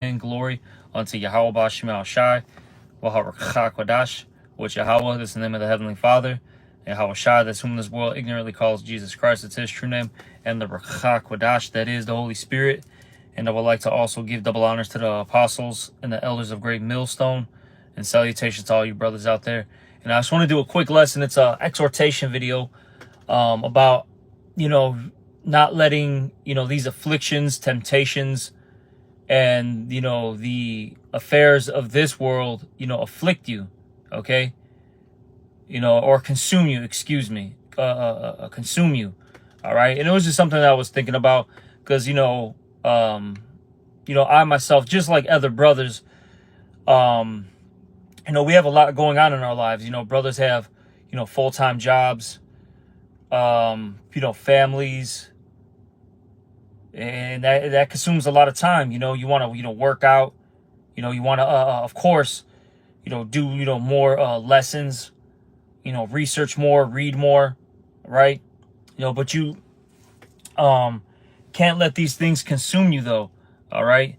and glory unto Yahweh Bashim Shai, Waharakha Kwadash, which Yahweh, this is the name of the Heavenly Father, Yahweh Shai, that's whom this world ignorantly calls Jesus Christ, it's his true name, and the Rakha Kwadash, that is the Holy Spirit. And I would like to also give double honors to the apostles and the elders of Great Millstone, and salutations to all you brothers out there. And I just want to do a quick lesson. It's an exhortation video about, not letting, these afflictions, temptations, and, the affairs of this world, afflict you, okay? Or consume you, excuse me, consume you, all right? And it was just something that I was thinking about because, I myself, just like other brothers, we have a lot going on in our lives. Brothers have, full-time jobs, families, and that consumes a lot of time. You want to, work out, you want to, of course, do, more lessons, research more, read more, right? But you can't let these things consume you, though. All right.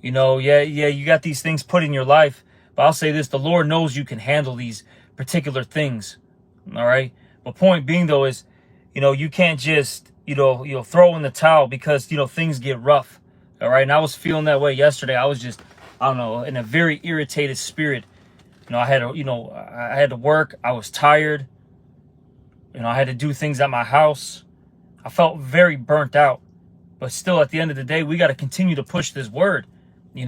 You got these things put in your life, but I'll say this: the Lord knows you can handle these particular things. All right. But point being, though, is, you can't just, throw in the towel because, things get rough. All right. And I was feeling that way yesterday. I was just, I don't know, in a very irritated spirit. I had to work. I was tired. I had to do things at my house. I felt very burnt out. But still, at the end of the day, we got to continue to push this word, we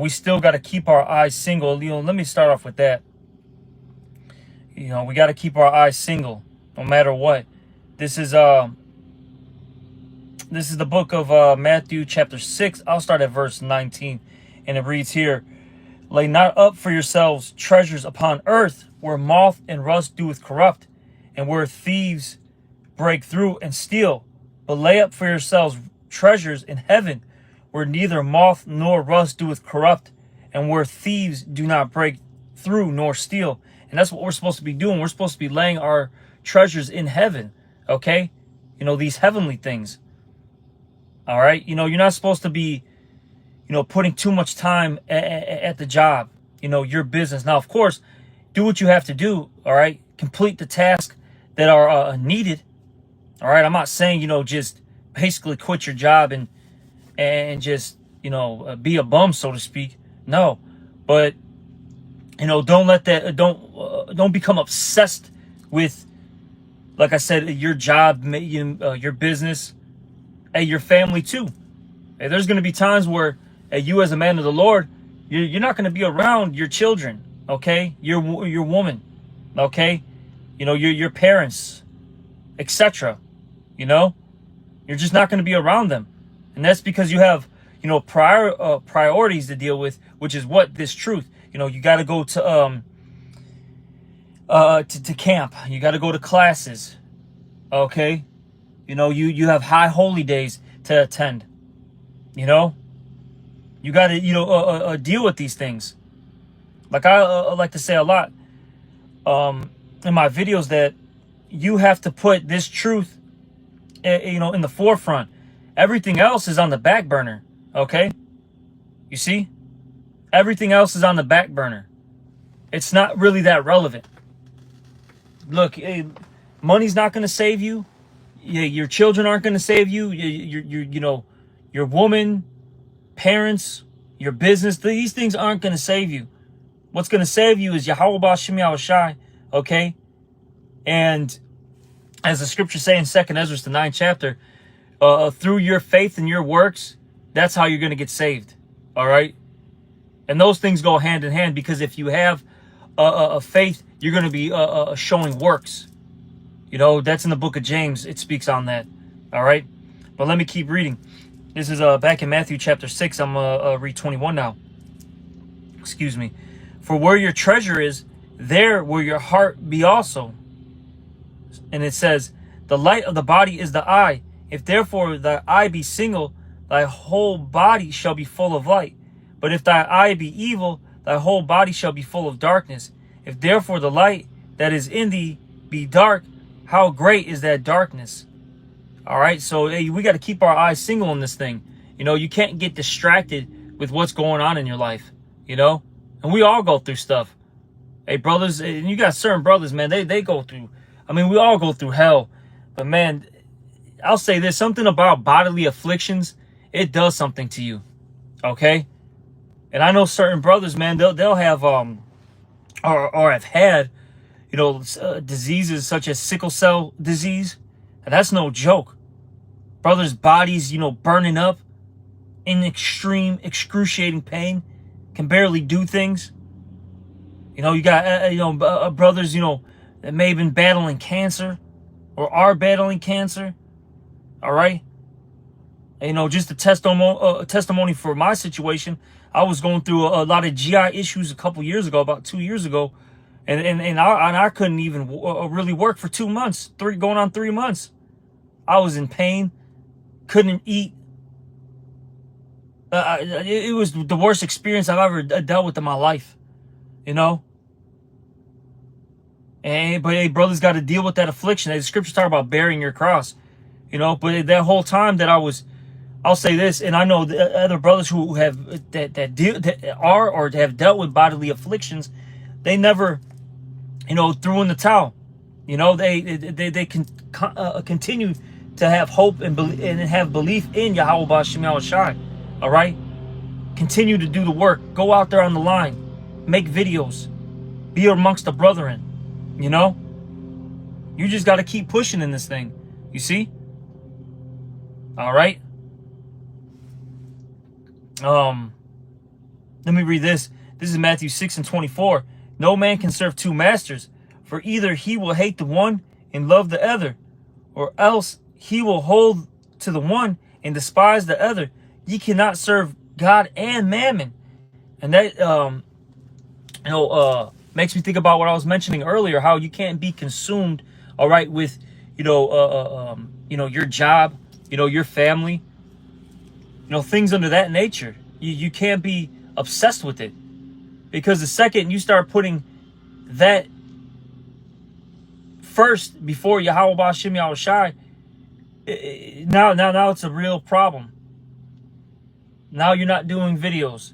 still got to keep our eyes single. Let me start off with that. We got to keep our eyes single no matter what. This is the book of Matthew chapter 6. I'll start at verse 19. And it reads here, "Lay not up for yourselves treasures upon earth, where moth and rust doeth corrupt, and where thieves break through and steal. But lay up for yourselves treasures in heaven, where neither moth nor rust doeth corrupt, and where thieves do not break through nor steal." And that's what we're supposed to be doing. We're supposed to be laying our treasures in heaven, okay? These heavenly things, all right? You're not supposed to be, putting too much time at the job, your business. Now, of course, do what you have to do, all right? Complete the tasks that are needed. All right, I'm not saying, just basically quit your job and just, be a bum, so to speak. No, but, don't let that, don't become obsessed with, like I said, your job, your business, and your family too. And there's going to be times where you as a man of the Lord, you're not going to be around your children, okay? Your woman, okay? Your parents, etc. You're just not going to be around them. And that's because you have, priorities to deal with, which is what? This truth. You got to go to camp. You got to go to classes. Okay? You have high holy days to attend. You got to, deal with these things. Like I like to say a lot in my videos, that you have to put this truth in the forefront. Everything else is on the back burner, okay? You see? Everything else is on the back burner. It's not really that relevant. Look, money's not going to save you. Your children aren't going to save you. Your woman, parents, your business, these things aren't going to save you. What's going to save you is Yahweh Bashim Shai, okay? And as the scriptures say in 2nd Ezra, the 9th chapter, through your faith and your works, that's how you're going to get saved. All right? And those things go hand in hand, because if you have a faith, you're going to be showing works. That's in the book of James. It speaks on that. All right? But let me keep reading. This is back in Matthew chapter 6. I'm read 21 now. Excuse me. "For where your treasure is, there will your heart be also." And it says, "The light of the body is the eye. If therefore thy eye be single, thy whole body shall be full of light. But if thy eye be evil, thy whole body shall be full of darkness. If therefore the light that is in thee be dark, how great is that darkness?" All right, so hey, we got to keep our eyes single in this thing. You know, you can't get distracted with what's going on in your life, you know? And we all go through stuff. Hey, brothers, and you got certain brothers, man, they go through, I mean, we all go through hell. But, man, I'll say this, something about bodily afflictions, it does something to you, okay? And I know certain brothers, man, they'll have, or have had, you know, diseases such as sickle cell disease. And that's no joke. Brothers' bodies, you know, burning up in extreme, excruciating pain, can barely do things. You know, you got, brothers, you know, that may have been battling cancer or are battling cancer. All right. And, you know, just a testimony for my situation. I was going through a lot of GI issues a couple years ago, about 2 years ago. And I couldn't even really work for 2 months, going on 3 months. I was in pain, couldn't eat. It was the worst experience I've ever dealt with in my life, you know. But hey, brothers got to deal with that affliction. The scriptures talk about bearing your cross, you know. But that whole time that I'll say this, and I know the other brothers who have that are or have dealt with bodily afflictions, they never, you know, threw in the towel. You know, they can continue to have hope and have belief in Yahweh B'Shem Yahushai. All right, continue to do the work. Go out there on the line, make videos, be amongst the brethren. You know, you just got to keep pushing in this thing. You see? All right. Let me read this. This is Matthew 6:24. No man can serve two masters, for either he will hate the one and love the other, or else he will hold to the one and despise the other. Ye cannot serve God and mammon. And that, makes me think about what I was mentioning earlier, how you can't be consumed, all right, with, your job, you know, your family, you know, things under that nature. You can't be obsessed with it, because the second you start putting that first before Yahweh B'Shem Yahushai, now it's a real problem. Now you're not doing videos.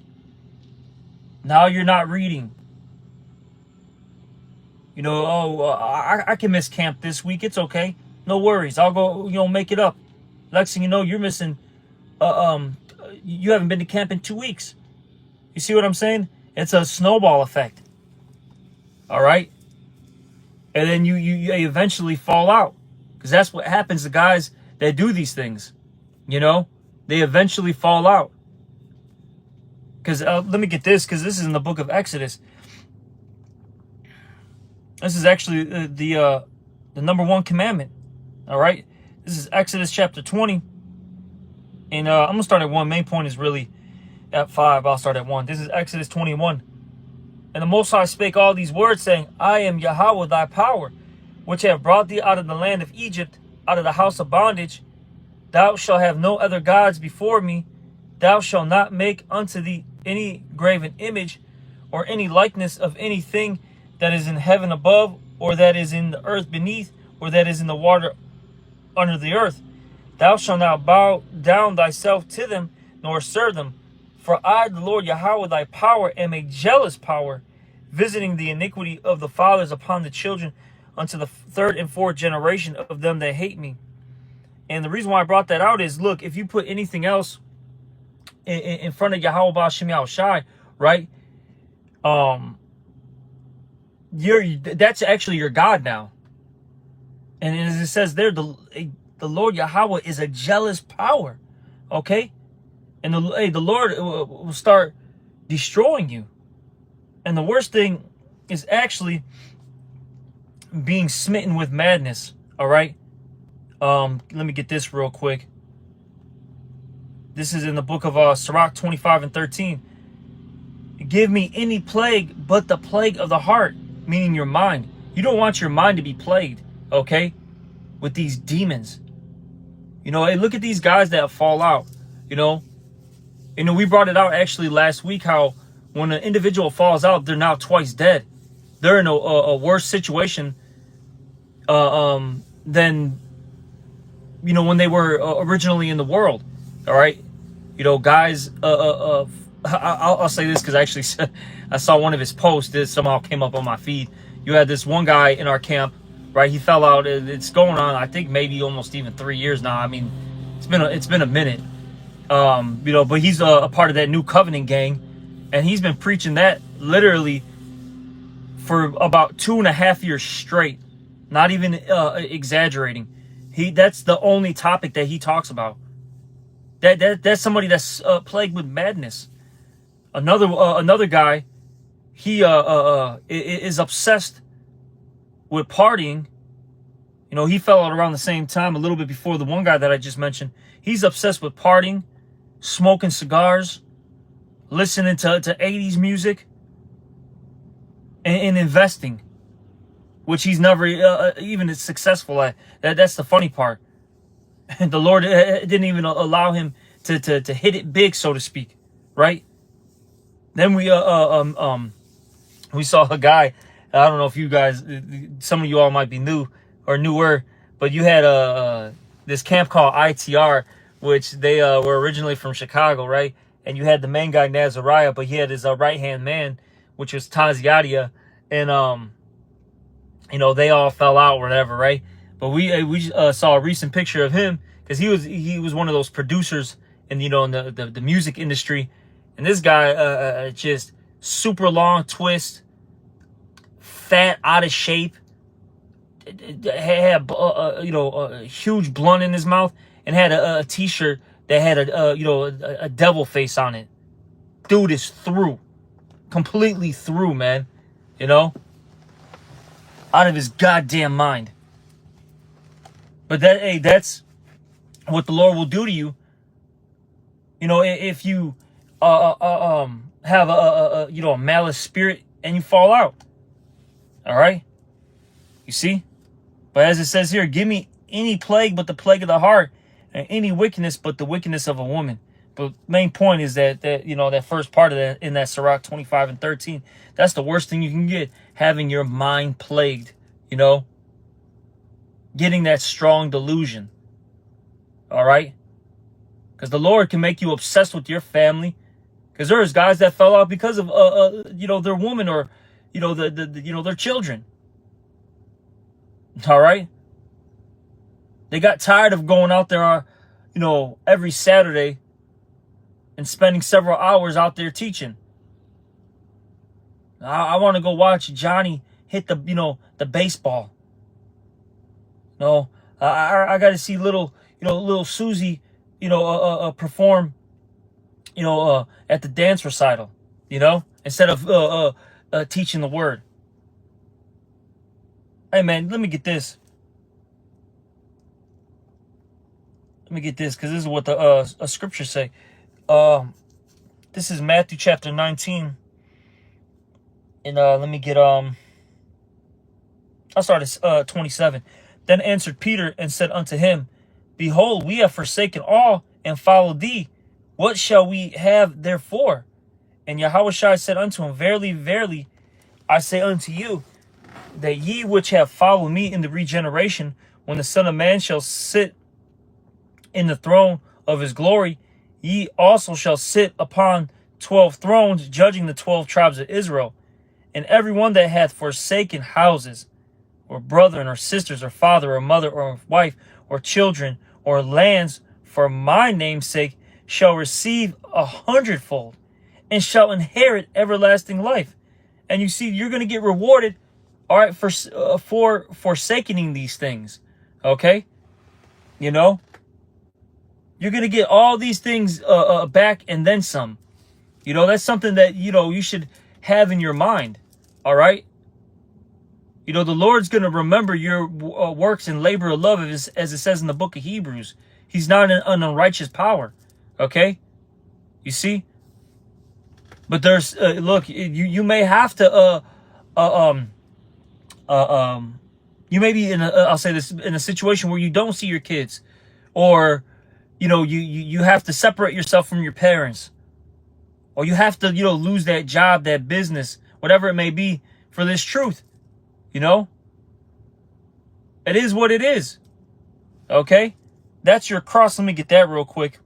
Now you're not reading. You know, I can miss camp this week. It's okay. No worries. I'll go, you know, make it up. Next thing you know, you're missing, you haven't been to camp in 2 weeks. You see what I'm saying? It's a snowball effect. All right? And then you eventually fall out. Because that's what happens to guys that do these things. You know? They eventually fall out. Because let me get this, because this is in the book of Exodus. This is actually the number one commandment. All right? This is Exodus chapter 20. And I'm going to start at 1. Main point is really at 5. I'll start at 1. This is Exodus 21. And the Most High spake all these words, saying, I am Yahweh thy power, which have brought thee out of the land of Egypt, out of the house of bondage. Thou shalt have no other gods before me. Thou shalt not make unto thee any graven image, or any likeness of anything that is in heaven above, or that is in the earth beneath, or that is in the water under the earth. Thou shalt not bow down thyself to them, nor serve them. For I, the Lord Yahweh thy power, am a jealous power, visiting the iniquity of the fathers upon the children, unto the third and fourth generation of them that hate me. And the reason why I brought that out is, look, if you put anything else in front of Yahweh B'Shem Yahushai, right? That's actually your God now. And as it says there, the Lord Yahweh is a jealous power, okay? And the Lord will start destroying you. And the worst thing is actually being smitten with madness, all right? Let me get this real quick. This is in the book of Sirach 25 and 13. Give me any plague but the plague of the heart, meaning your mind. You don't want your mind to be plagued, okay, with these demons. You know, hey, look at these guys that fall out, you know. We brought it out actually last week, how when an individual falls out, they're now twice dead. They're in a worse situation than, you know, when they were originally in the world. All right. Guys, I'll say this because I actually I saw one of his posts that somehow came up on my feed. You had this one guy in our camp, right? He fell out. It's going on, I think, maybe almost even 3 years now. I mean, it's been a minute. But he's a part of that New Covenant gang, and he's been preaching that literally for about 2.5 years straight. Not even exaggerating. That's the only topic that he talks about. That's somebody that's plagued with madness. Another guy, he is obsessed with partying. He fell out around the same time, a little bit before the one guy that I just mentioned. He's obsessed with partying, smoking cigars, listening to 80s music, and investing, which he's never even successful at. That's the funny part. And the Lord didn't even allow him to hit it big, so to speak, right? Then we saw a guy. I don't know if you guys, some of you all might be new or newer, but you had this camp called ITR, which they were originally from Chicago, right? And you had the main guy Nazariah, but he had his right hand man, which was Taziadia, and they all fell out or whatever, right? But we saw a recent picture of him because he was one of those producers in the music industry, and this guy just super long twist, fat, out of shape, had a huge blunt in his mouth, and had a t-shirt that had a devil face on it. Dude is completely through, man. Out of his goddamn mind. But that's what the Lord will do to you. If you have a malice spirit and you fall out. All right? You see? But as it says here, give me any plague but the plague of the heart, and any wickedness but the wickedness of a woman. But main point is that that first part of that in that Sirach 25 and 13, that's the worst thing you can get, having your mind plagued, getting that strong delusion. All right? Because the Lord can make you obsessed with your family. Because there's guys that fell out because of their woman or their children. All right? They got tired of going out there every Saturday and spending several hours out there teaching. I want to go watch Johnny hit the baseball. No, I got to see little Susie perform at the dance recital, instead of teaching the word. Hey man, let me get this because this is what the scriptures say. This is Matthew chapter 19, and let me get I'll start at 27. Then answered Peter and said unto him, Behold, we have forsaken all and followed thee. What shall we have therefore? And Yahushua said unto him, Verily, verily, I say unto you, that ye which have followed me in the regeneration, when the Son of Man shall sit in the throne of his glory, ye also shall sit upon 12 thrones, judging the 12 tribes of Israel. And every one that hath forsaken houses, or brethren, or sisters, or father, or mother, or wife, or children, or lands, for my name's sake, shall receive 100-fold, and shall inherit everlasting life. And you see, you're going to get rewarded, all right, for forsaking these things, okay? You're going to get all these things back and then some. That's something that, you should have in your mind, all right? The Lord's going to remember your works and labor of love, as it says in the book of Hebrews. He's not an unrighteous power, okay? You see? But there's, look, you may have to, you may be in I'll say this, in a situation where you don't see your kids, or, you have to separate yourself from your parents, or you have to, lose that job, that business, whatever it may be, for this truth. It is what it is. Okay? That's your cross. Let me get that real quick.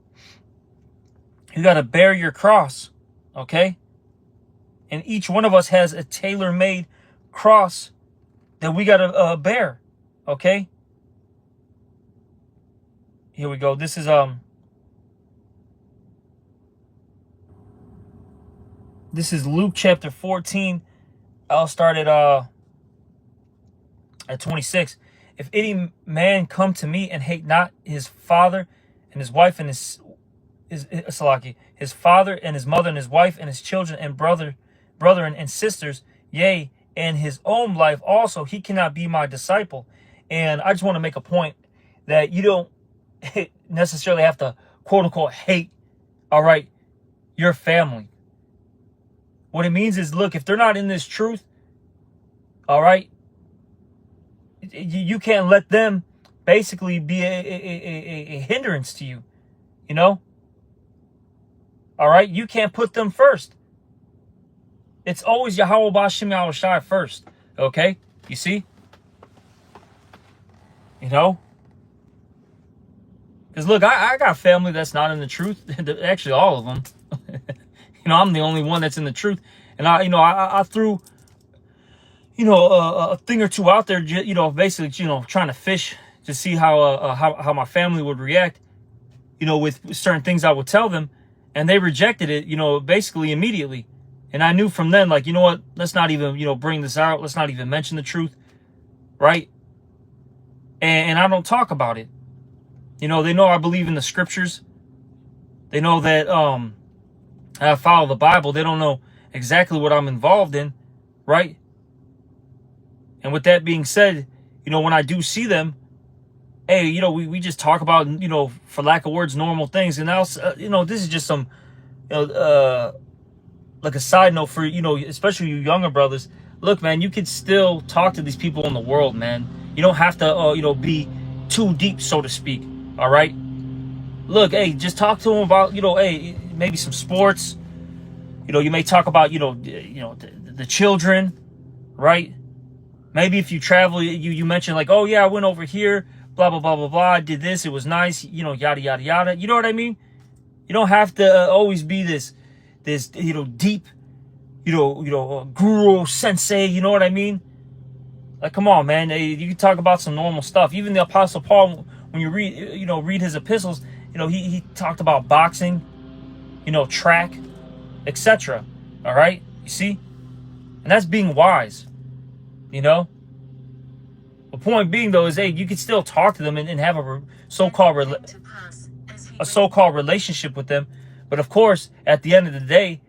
You got to bear your cross, okay? And each one of us has a tailor-made cross that we got to bear, okay? Here we go. This is Luke chapter 14. I'll start at 26. If any man come to me and hate not his father and his wife and his father and his mother and his wife and his children and brethren and sisters, yea, and his own life also, he cannot be my disciple. And I just want to make a point that you don't necessarily have to, quote unquote, hate, all right, your family. What it means is, look, if they're not in this truth, all right, you can't let them basically be a hindrance to you, you know? All right? You can't put them first. It's always Yahweh B'Shem Yahweh Shai first, okay? You see? You know? Because, look, I got family that's not in the truth. Actually, all of them. You know, I'm the only one that's in the truth. And, I threw, a thing or two out there, basically, trying to fish to see how my family would react, with certain things I would tell them. And they rejected it, basically immediately. And I knew from then, like, you know what? Let's not even, bring this out. Let's not even mention the truth, right? And I don't talk about it. They know I believe in the scriptures. They know that I follow the Bible. They don't know exactly what I'm involved in, right? And with that being said, when I do see them, hey, we just talk about, for lack of words, normal things. And now, this is just some, like a side note for, especially you younger brothers. Look, man, you can still talk to these people in the world, man. You don't have to, be too deep, so to speak. All right. Look, hey, just talk to them about, hey, maybe some sports. You may talk about, the children, right? Maybe if you travel, you mention like, oh yeah, I went over here, blah, blah, blah, blah, blah. I did this. It was nice. Yada, yada, yada. You know what I mean? You don't have to always be this, deep, guru sensei. You know what I mean? Like, come on, man. You can talk about some normal stuff. Even the Apostle Paul, when you read his epistles, he talked about boxing, track, etc. All right? You see? And that's being wise, The point being, though, is, hey, you can still talk to them and have a so-called relationship with them. But, of course, at the end of the day,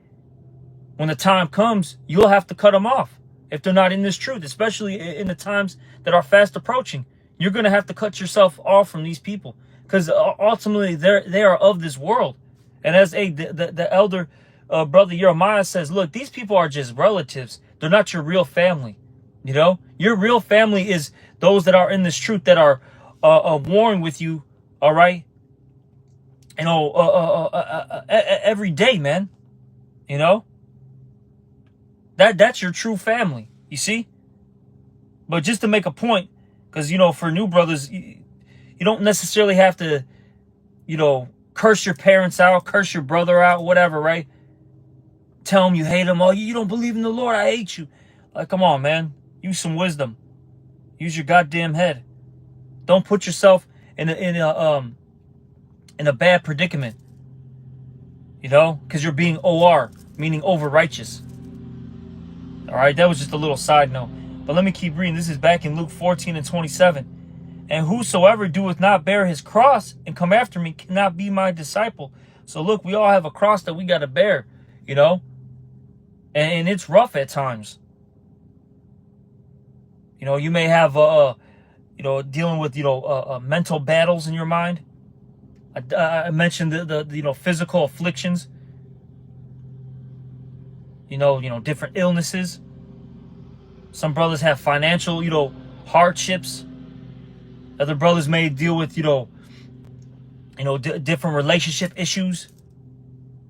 when the time comes, you'll have to cut them off if they're not in this truth, especially in the times that are fast approaching. You're going to have to cut yourself off from these people because ultimately they are of this world. And as the elder brother Jeremiah says, look, these people are just relatives. They're not your real family. Your real family is those that are in this truth, that are warring with you, all right? Every day, man. That's your true family, you see? But just to make a point, because, for new brothers, you don't necessarily have to, curse your parents out, curse your brother out, whatever, right? Tell them you hate them. Oh, you don't believe in the Lord, I hate you. Like, come on, man. Use some wisdom. Use your goddamn head. Don't put yourself in a bad predicament. Because you're being OR, meaning over righteous. All right, that was just a little side note. But let me keep reading. This is back in Luke 14 and 27. And whosoever doeth not bear his cross and come after me cannot be my disciple. So look, we all have a cross that we got to bear, and it's rough at times. You may have, dealing with, mental battles in your mind. I mentioned the physical afflictions. Different illnesses. Some brothers have financial, hardships. Other brothers may deal with, different relationship issues.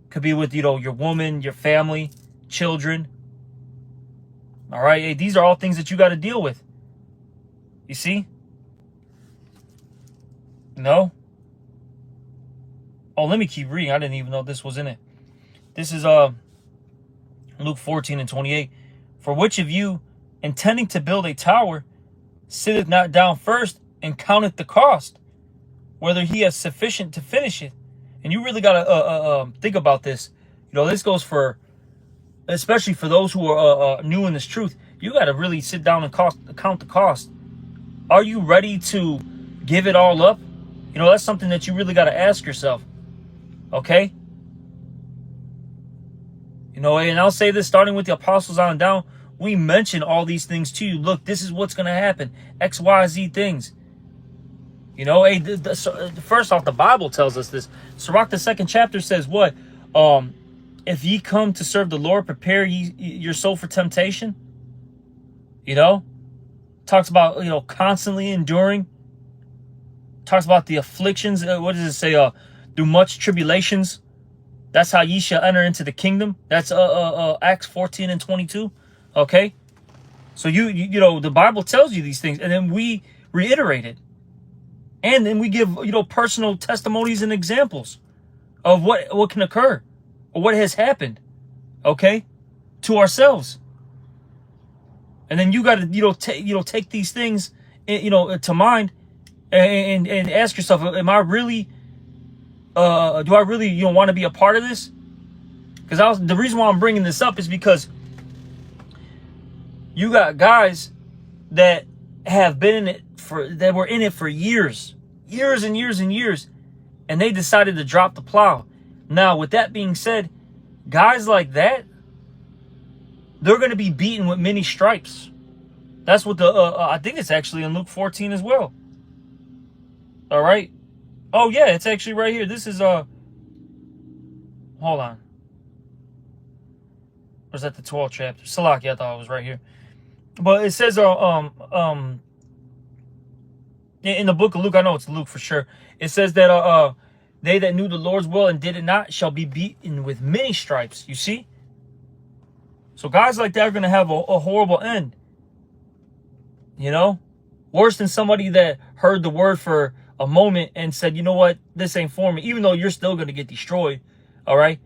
Could be with, your woman, your family, children. All right, hey, these are all things that you got to deal with. You see? Oh, let me keep reading. I didn't even know this was in it. This is Luke 14:28. For which of you, intending to build a tower, sitteth not down first and counteth the cost, whether he has sufficient to finish it? And you really got to think about this. You know, this goes for, especially for those who are new in this truth. You got to really sit down and count the cost. Are you ready to give it all up? You know, that's something that you really got to ask yourself. Okay? You know, and I'll say this, starting with the apostles on down, we mention all these things to you. Look, this is what's going to happen. X, Y, Z things. You know, hey, first off, the Bible tells us this. Sirach, the 2nd chapter says what? If ye come to serve the Lord, prepare ye your soul for temptation. You know? Talks about, you know, constantly enduring. Talks about the afflictions. What does it say? Through much tribulations. That's how ye shall enter into the kingdom. That's Acts 14:22. Okay? So you know, the Bible tells you these things, and then we reiterate it. And then we give, you know, personal testimonies and examples of what can occur or what has happened, okay, to ourselves. And then you got to, take these things, you know, to mind and ask yourself, am I really, do I really, you know, want to be a part of this? Because the reason why I'm bringing this up is because you got guys that have been in it that were in it for years and years, and they decided to drop the plow. Now, with that being said, guys like that, they're going to be beaten with many stripes. That's what I think it's actually in Luke 14 as well. All right. Oh yeah, it's actually right here. This is hold on. Or is that the 12th chapter? Salaki, I thought it was right here. But it says in the book of Luke, I know it's Luke for sure. It says that they that knew the Lord's will and did it not shall be beaten with many stripes. You see? So guys like that are going to have a horrible end. You know? Worse than somebody that heard the word for a moment and said, you know what? This ain't for me. Even though you're still going to get destroyed. All right?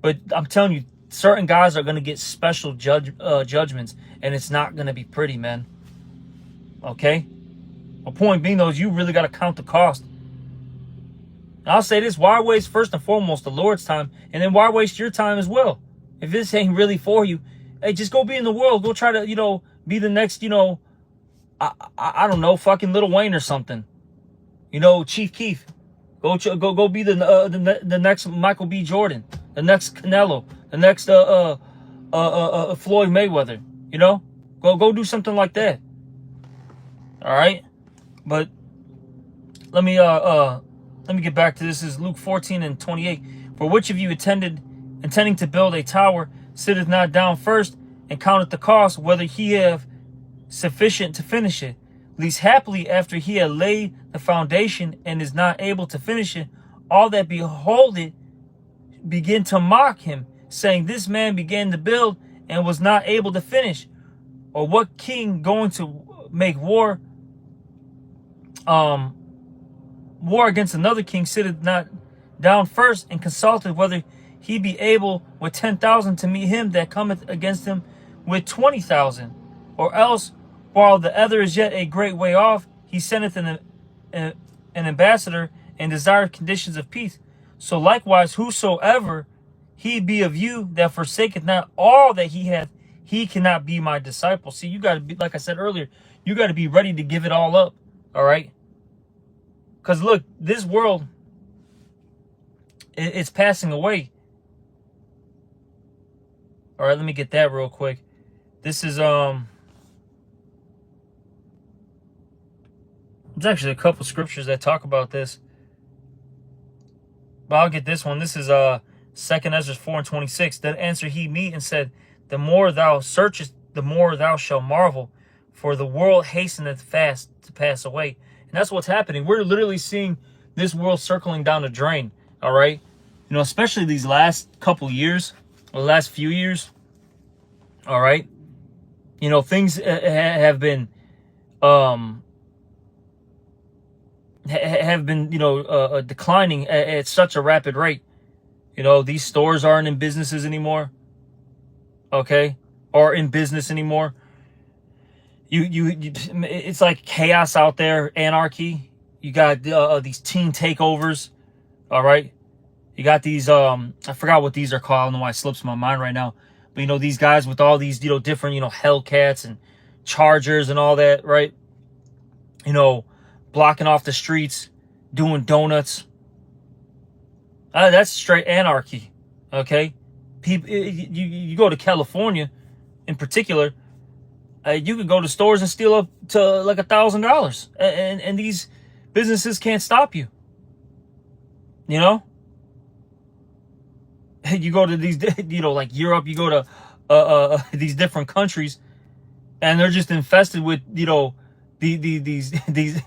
But I'm telling you, certain guys are going to get special judgments. And it's not going to be pretty, man. Okay? The point being, though, is you really got to count the cost. I'll say this. Why waste, first and foremost, the Lord's time? And then why waste your time as well? If this ain't really for you, hey, just go be in the world. Go try to, you know, be the next, you know, I don't know, fucking Lil Wayne or something. You know, Chief Keef. Go be the next Michael B. Jordan. The next Canelo. The next Floyd Mayweather. You know? Go do something like that. All right? But let me get back to this. This is Luke 14:28. For which of you intending to build a tower, sitteth not down first and counteth the cost, whether he have sufficient to finish it? Least happily, after he had laid the foundation and is not able to finish it, all that behold it begin to mock him, saying, this man began to build and was not able to finish. Or what king going to make war against another king sitteth not down first and consulted whether he be able with 10,000 to meet him that cometh against him with 20,000? Or else, while the other is yet a great way off, he sendeth an ambassador and desireth conditions of peace. So likewise, whosoever he be of you that forsaketh not all that he hath, he cannot be my disciple. See, you got to be, like I said earlier, you got to be ready to give it all up. All right? Because look, this world, it's passing away. All right, let me get that real quick. This is there's actually a couple scriptures that talk about this, but I'll get this one. This is 2 Ezra 4:26. Then answered he me and said, the more thou searchest, the more thou shalt marvel, for the world hasteneth fast to pass away. And that's what's happening. We're literally seeing this world circling down the drain. All right, you know, especially these last couple years, or the last few years. All right, you know, things have been have been, declining at such a rapid rate. These stores aren't in businesses anymore. Okay, or in business anymore. It's like chaos out there, anarchy. You got these teen takeovers. All right, you got these. I forgot what these are called. I don't know why it slips my mind right now. But these guys with all these different Hellcats and Chargers and all that, right? Blocking off the streets, doing donuts. That's straight anarchy. Okay, people. You go to California, in particular. You could go to stores and steal up to like $1,000, and these businesses can't stop you. You go to these, like Europe. You go to these different countries, and they're just infested with these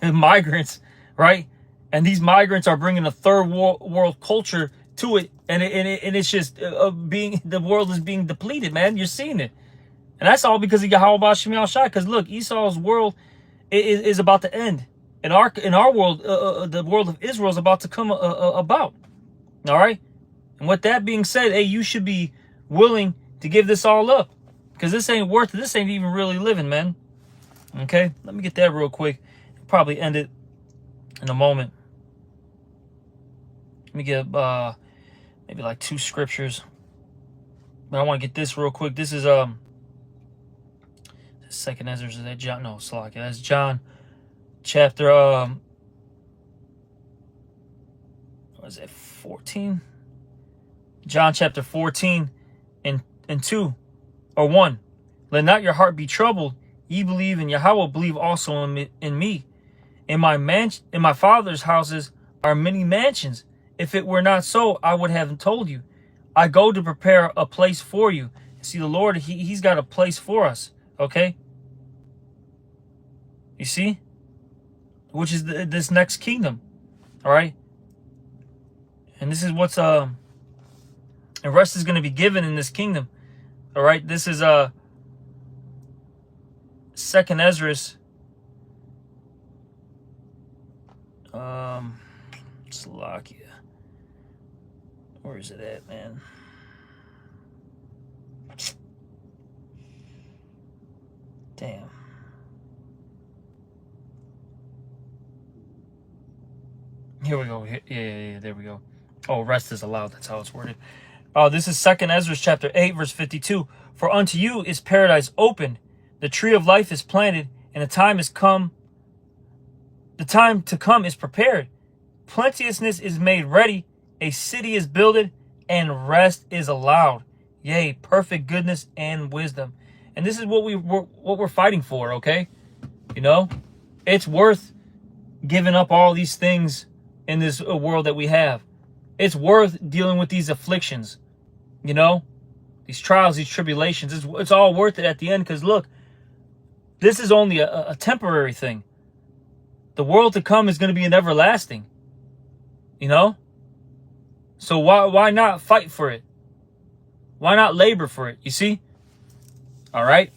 migrants, right? And these migrants are bringing a third world culture to it, and it's just the world is being depleted, man. You're seeing it. And that's all because of Yahweh Shemi Shai. Because look, Esau's world is about to end. In our world, the world of Israel is about to come about. All right? And with that being said, hey, you should be willing to give this all up. Because this ain't worth it. This ain't even really living, man. Okay? Let me get that real quick. Probably end it in a moment. Let me get maybe like 2 scriptures. But I want to get this real quick. This is... Second Ezra, is that John? No, Slack. That's John chapter what is it, 14? John chapter 14 and 2 or 1. Let not your heart be troubled. Ye believe in Yahweh, believe also in me. In my Father's houses are many mansions. If it were not so, I would have told you. I go to prepare a place for you. See, the Lord, he's got a place for us. Okay? You see? Which is this next kingdom. All right? And this is what's and rest is going to be given in this kingdom. All right? This is Second Ezra. Slovakia. Where is it at, man? Damn. Here we go. Yeah, there we go. Oh, rest is allowed. That's how it's worded. This is 2 Ezra chapter 8, verse 52. For unto you is paradise opened, the tree of life is planted, and the time is come. The time to come is prepared. Plenteousness is made ready. A city is builded, and rest is allowed. Yea, perfect goodness and wisdom. And this is what we're fighting for, okay? It's worth giving up all these things in this world that we have. It's worth dealing with these afflictions, these trials, these tribulations. It's all worth it at the end because, look, this is only a temporary thing. The world to come is going to be an everlasting, So why not fight for it? Why not labor for it? You see? All right?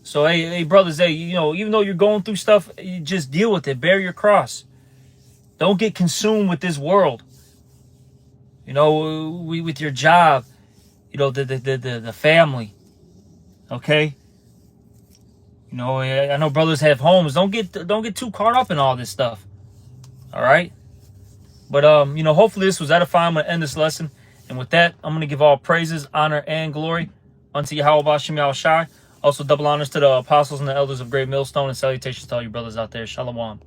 So, hey, brothers, hey, even though you're going through stuff, you just deal with it. Bear your cross. Don't get consumed with this world. With your job, the family. Okay? I know brothers have homes. Don't get too caught up in all this stuff. All right? But, hopefully this was edifying. I'm going to end this lesson. And with that, I'm going to give all praises, honor, and glory unto Yahweh Bashem Yahushai. Also, double honors to the apostles and the elders of Great Millstone, and salutations to all you brothers out there. Shalom.